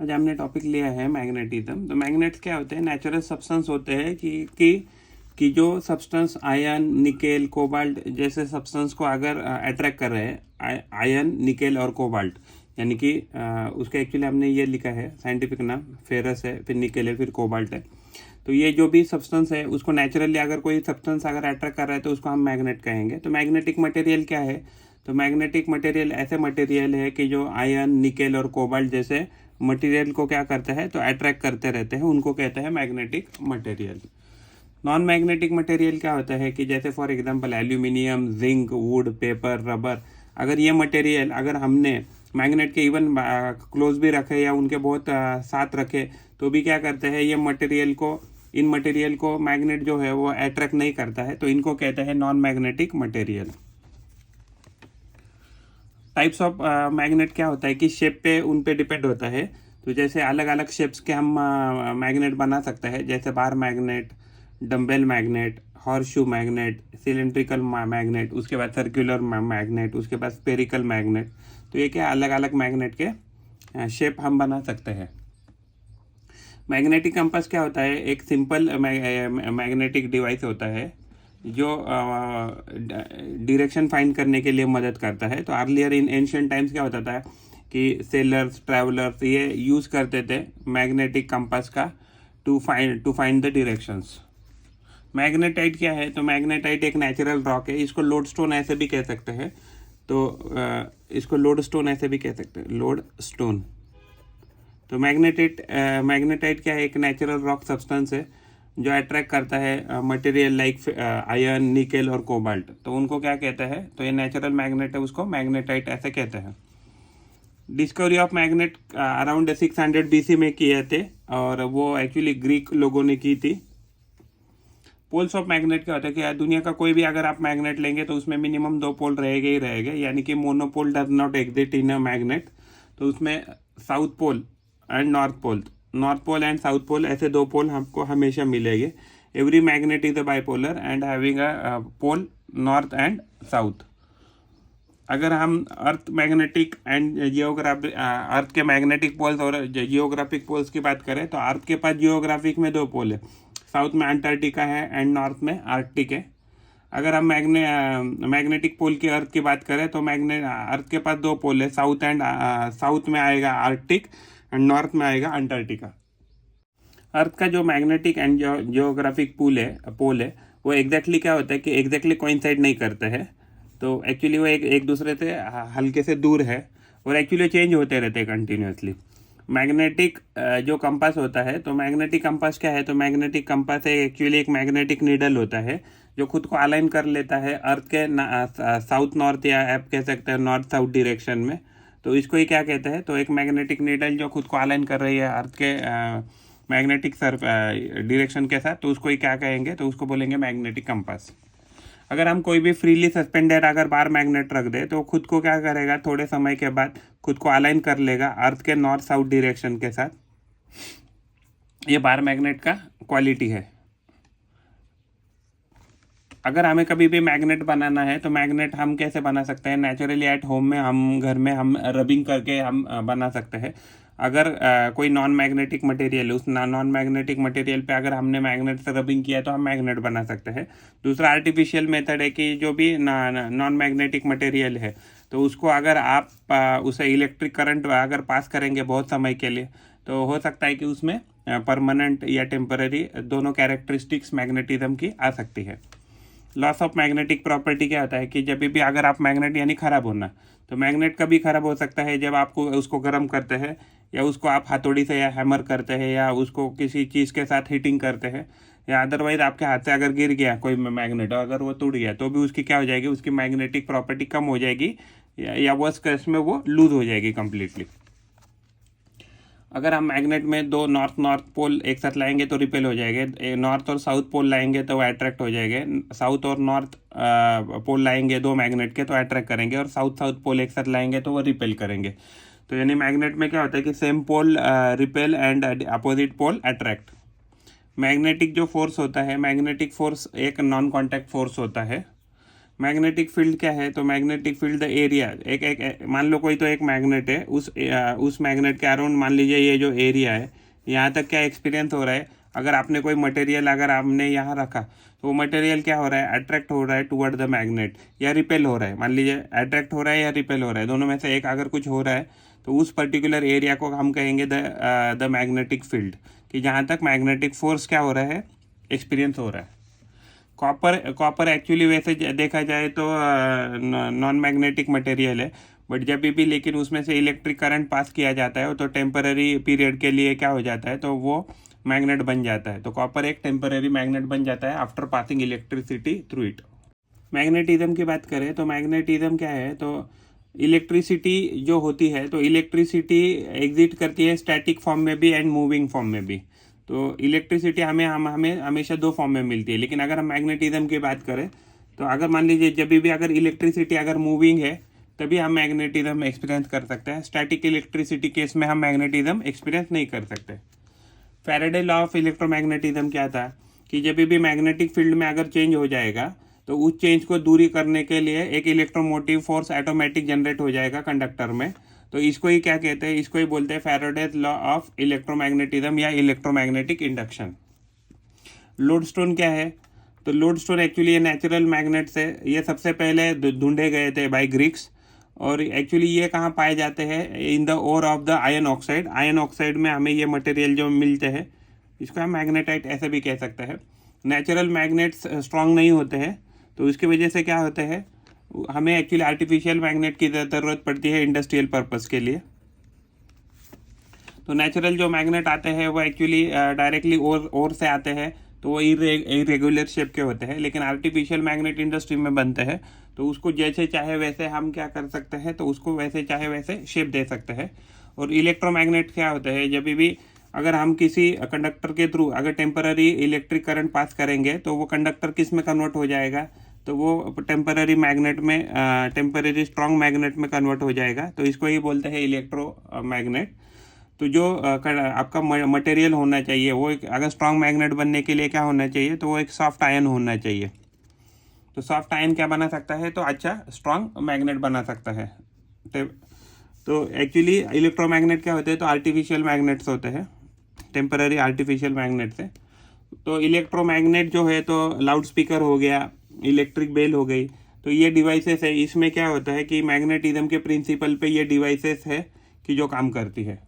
आज हमने टॉपिक लिया है मैग्नेटिज्म। तो मैग्नेट्स क्या होते हैं? नेचुरल सब्सटेंस होते हैं कि जो सब्सटेंस आयन, निकेल, कोबाल्ट जैसे सब्सटेंस को अगर अट्रैक्ट कर रहे हैं, आयन, निकेल और कोबाल्ट, यानी कि उसका एक्चुअली हमने ये लिखा है साइंटिफिक नाम, फेरस है, फिर निकेल है, फिर कोबाल्ट है। तो ये जो भी सब्सटेंस है उसको नेचुरली अगर कोई सब्सटेंस अगर अट्रैक्ट कर रहा है तो उसको हम मैग्नेट कहेंगे। तो मैग्नेटिक मटेरियल क्या है? तो मैग्नेटिक मटेरियल ऐसे मटेरियल है कि जो आयन, निकेल और कोबाल्ट जैसे मटेरियल को क्या करते हैं? तो अट्रैक्ट करते रहते हैं, उनको कहते हैं magnetic material. Non magnetic material क्या होता है कि जैसे for example aluminium, zinc, would, paper, rubber, अगर ये मटेरियल अगर हमने मैग्नेट के इवन क्लोज भी रखे या उनके बहुत साथ रखे तो भी क्या करते हैं? ये इन मटेरियल को मैग्नेट जो है वो अट्रैक्ट नहीं करता है, तो इनको कहते हैं non magnetic material. Types of magnet क्या होता है कि शेप पे उन पे डिपेंड होता है। तो जैसे अलग अलग शेप्स के हम मैग्नेट बना सकते हैं, जैसे bar magnet, dumbbell magnet, horseshoe magnet, cylindrical magnet, उसके बाद सर्कुलर मैग्नेट, उसके बाद स्पेरिकल मैग्नेट। तो ये क्या अलग अलग मैग्नेट के शेप हम बना सकते हैं। मैग्नेटिक कंपास क्या होता है? एक सिंपल मैग्नेटिक डिवाइस होता है जो डायरेक्शन फाइंड करने के लिए मदद करता है। तो अर्लियर इन एंशिएंट टाइम्स क्या होता था कि सेलर्स, ट्रैवलर्स ये यूज़ करते थे मैग्नेटिक कंपास का to find the directions. Magnetite क्या है? तो मैग्नेटाइट एक नेचुरल रॉक है, इसको लोडस्टोन ऐसे भी कह सकते हैं। तो इसको लोडस्टोन ऐसे भी कह सकते हैं, लोडस्टोन। तो मैग्नेटाइट क्या है? एक नेचुरल रॉक सब्सटेंस है जो अट्रैक्ट करता है मटेरियल लाइक आयरन, निकेल और कोबाल्ट। तो उनको क्या कहते हैं? तो ये नेचुरल मैग्नेट है, उसको मैग्नेटाइट ऐसे कहते हैं। Discovery of magnet around 600 BC में किए थे और वो एक्चुअली ग्रीक लोगों ने की थी। पोल्स ऑफ मैग्नेट क्या होता है कि दुनिया का कोई भी अगर आप मैग्नेट लेंगे तो उसमें मिनिमम 2 पोल रहेंगे ही रहेंगे, यानी कि monopole does not exist in a magnet. तो उसमें south pole and north pole and south pole ऐसे 2 पोल हमको हमेशा मिलेंगे। Every magnet is a bipolar and having a pole north and south. अगर हम अर्थ मैग्नेटिक एंड अर्थ के magnetic poles और जियोग्राफिक पोल्स की बात करें तो अर्थ के पास जियोग्राफिक में 2 पोल है, साउथ में अंटार्कटिका है एंड नॉर्थ में आर्कटिक है। अगर हम मैग्नेटिक पोल की अर्थ की बात करें तो अर्थ के पास 2 पोल है, साउथ में आएगा आर्कटिक एंड नॉर्थ में आएगा अंटार्कटिका। अर्थ का जो मैग्नेटिक एंड जियोग्राफिक पोल है वो एग्जैक्टली क्या होता है कि एग्जैक्टली कोइंसाइड नहीं करते हैं। तो एक्चुअली वो एक दूसरे से हल्के से दूर है और एक्चुअली चेंज होते रहते हैं कंटिन्यूसली। मैग्नेटिक जो कंपास होता है, तो मैग्नेटिक कंपास क्या है? तो मैग्नेटिक कंपास एक्चुअली एक मैग्नेटिक नीडल होता है जो खुद को अलाइन कर लेता है अर्थ के साउथ नॉर्थ या आप कह सकते हैं नॉर्थ साउथ डायरेक्शन में। तो इसको ही क्या कहते हैं? तो एक मैग्नेटिक नीडल जो खुद को अलाइन कर रही है अर्थ के मैग्नेटिक डायरेक्शन के साथ, तो उसको ही क्या कहेंगे? तो उसको बोलेंगे मैग्नेटिक कंपास। अगर हम कोई भी फ्रीली सस्पेंडेड अगर बार मैग्नेट रख दे तो खुद को क्या करेगा? थोड़े समय के बाद खुद को अलाइन कर लेगा अर्थ के नॉर्थ साउथ डायरेक्शन के साथ। ये बार मैग्नेट का क्वालिटी है। अगर हमें कभी भी मैग्नेट बनाना है तो मैग्नेट हम कैसे बना सकते हैं? नेचुरली एट होम में हम घर में हम रबिंग करके हम बना सकते हैं। अगर कोई नॉन मैग्नेटिक मटेरियल है, उस नॉन मैग्नेटिक मटेरियल पे अगर हमने मैग्नेट से रबिंग किया तो हम मैग्नेट बना सकते हैं। दूसरा आर्टिफिशियल मेथड है कि जो भी नॉन मैग्नेटिक मटेरियल है तो उसको अगर आप उसे इलेक्ट्रिक करंट अगर पास करेंगे बहुत समय के लिए तो हो सकता है कि उसमें परमानेंट या टेम्पररी दोनों कैरेक्टरिस्टिक्स मैग्नेटिज्म की आ सकती है। लॉस ऑफ मैग्नेटिक प्रॉपर्टी क्या होता है कि जब भी अगर आप मैग्नेट यानी ख़राब होना, तो मैग्नेट कभी ख़राब हो सकता है जब आपको उसको गर्म करते हैं या उसको आप हथौड़ी से या हैमर करते हैं या उसको किसी चीज़ के साथ हीटिंग करते हैं, या अदरवाइज आपके हाथ से अगर गिर गया कोई मैग्नेट और अगर वो टूट गया तो भी उसकी क्या हो जाएगी? उसकी मैग्नेटिक प्रॉपर्टी कम हो जाएगी या वर्स्ट केस में वो लूज हो जाएगी कम्प्लीटली। अगर हम मैग्नेट में 2 नॉर्थ पोल एक साथ लाएंगे तो रिपेल हो जाएंगे, नॉर्थ और साउथ पोल लाएंगे तो वो अट्रैक्ट हो जाएंगे, साउथ और नॉर्थ पोल लाएंगे 2 मैग्नेट के तो अट्रैक्ट करेंगे, और साउथ पोल एक साथ लाएंगे तो वो रिपेल करेंगे। तो यानी मैग्नेट में क्या होता है कि same pole repel and opposite pole attract. Magnetic जो फोर्स होता है, मैग्नेटिक फोर्स एक नॉन कॉन्टैक्ट फोर्स होता है। मैग्नेटिक फील्ड क्या है? तो मैग्नेटिक फील्ड द एरिया, एक मान लो कोई तो एक मैग्नेट है, उस मैग्नेट के अराउंड मान लीजिए ये जो एरिया है, यहाँ तक क्या एक्सपीरियंस हो रहा है? अगर आपने कोई मटेरियल अगर आपने यहाँ रखा तो वो मटेरियल क्या हो रहा है? अट्रैक्ट हो रहा है टुवर्ड द मैग्नेट या रिपेल हो रहा है। मान लीजिए अट्रैक्ट हो रहा है या रिपेल हो रहा है, दोनों में से एक अगर कुछ हो रहा है तो उस पर्टिकुलर एरिया को हम कहेंगे द मैग्नेटिक फील्ड, कि जहाँ तक मैग्नेटिक फोर्स क्या हो रहा है? एक्सपीरियंस हो रहा है। कॉपर एक्चुअली वैसे देखा जाए तो नॉन मैग्नेटिक मटेरियल है, बट जब भी लेकिन उसमें से इलेक्ट्रिक करंट पास किया जाता है तो टेम्पररी पीरियड के लिए क्या हो जाता है? तो वो मैग्नेट बन जाता है। तो कॉपर एक टेम्पररी मैग्नेट बन जाता है after passing electricity through it. Magnetism की बात करें तो मैग्नेटिज्म क्या है? तो इलेक्ट्रिसिटी जो होती है, तो इलेक्ट्रिसिटी एग्जिट करती है स्टैटिक फॉर्म में भी एंड मूविंग फॉर्म में भी। तो इलेक्ट्रिसिटी हमें हमेशा दो फॉर्म में मिलती है, लेकिन अगर हम मैग्नेटिज्म की बात करें तो अगर मान लीजिए जब भी अगर इलेक्ट्रिसिटी अगर मूविंग है तभी हम मैग्नेटिज्म एक्सपीरियंस कर सकते हैं। स्टैटिक इलेक्ट्रिसिटी केस में हम मैग्नेटिज्म एक्सपीरियंस नहीं कर सकते। फैराडे लॉ ऑफ इलेक्ट्रोमैग्नेटिज्म क्या था? कि जब भी मैग्नेटिक फील्ड में अगर चेंज हो जाएगा तो उस चेंज को दूरी करने के लिए एक इलेक्ट्रोमोटिव फोर्स ऑटोमेटिक जनरेट हो जाएगा कंडक्टर में। तो इसको ही क्या कहते हैं? इसको ही बोलते हैं फैराडेज लॉ ऑफ इलेक्ट्रोमैग्नेटिज्म या इलेक्ट्रोमैग्नेटिक इंडक्शन। लोडस्टोन क्या है? तो लोडस्टोन एक्चुअली ये नेचुरल मैग्नेट्स है, ये सबसे पहले ढूंढे गए थे बाय ग्रीक्स, और एक्चुअली ये कहाँ पाए जाते हैं? In the ore of the iron oxide. Iron oxide में हमें ये मटेरियल जो मिलते हैं इसको हम मैग्नेटाइट ऐसे भी कह सकते हैं। नेचुरल मैग्नेट्स स्ट्रांग नहीं होते हैं, तो इसकी वजह से क्या होते हैं? हमें एक्चुअली आर्टिफिशियल मैग्नेट की ज़रूरत पड़ती है इंडस्ट्रियल पर्पस के लिए। तो नेचुरल जो मैग्नेट आते हैं वो एक्चुअली डायरेक्टली ओर से आते हैं, तो वो इरेगुलर शेप के होते हैं, लेकिन आर्टिफिशियल मैग्नेट इंडस्ट्री में बनते हैं तो उसको जैसे चाहे वैसे हम क्या कर सकते हैं? तो उसको वैसे चाहे वैसे शेप दे सकते हैं। और इलेक्ट्रोमैग्नेट क्या होते हैं? जब भी अगर हम किसी कंडक्टर के थ्रू अगर टेम्पररी इलेक्ट्रिक करंट पास करेंगे तो वो कंडक्टर किस में कन्वर्ट हो जाएगा? तो वो टेम्पररी मैग्नेट में, टेम्पररी स्ट्रॉन्ग मैग्नेट में कन्वर्ट हो जाएगा। तो इसको ही बोलते हैं इलेक्ट्रोमैग्नेट। तो जो आपका मटेरियल होना चाहिए वो अगर स्ट्रॉन्ग मैग्नेट बनने के लिए क्या होना चाहिए? तो वो एक सॉफ्ट आयन होना चाहिए। तो सॉफ्ट आयन क्या बना सकता है? तो अच्छा स्ट्रॉन्ग मैग्नेट बना सकता है। तो एक्चुअली इलेक्ट्रोमैग्नेट क्या होते हैं? तो आर्टिफिशियल मैग्नेट्स होते हैं, टेम्पररी आर्टिफिशियल मैग्नेट्स है। तो इलेक्ट्रोमैग्नेट जो है तो लाउड स्पीकर हो गया, इलेक्ट्रिक बेल हो गई, तो ये डिवाइसेस है। इसमें क्या होता है कि मैग्नेटिज्म के प्रिंसिपल पे ये डिवाइसेस है कि जो काम करती है।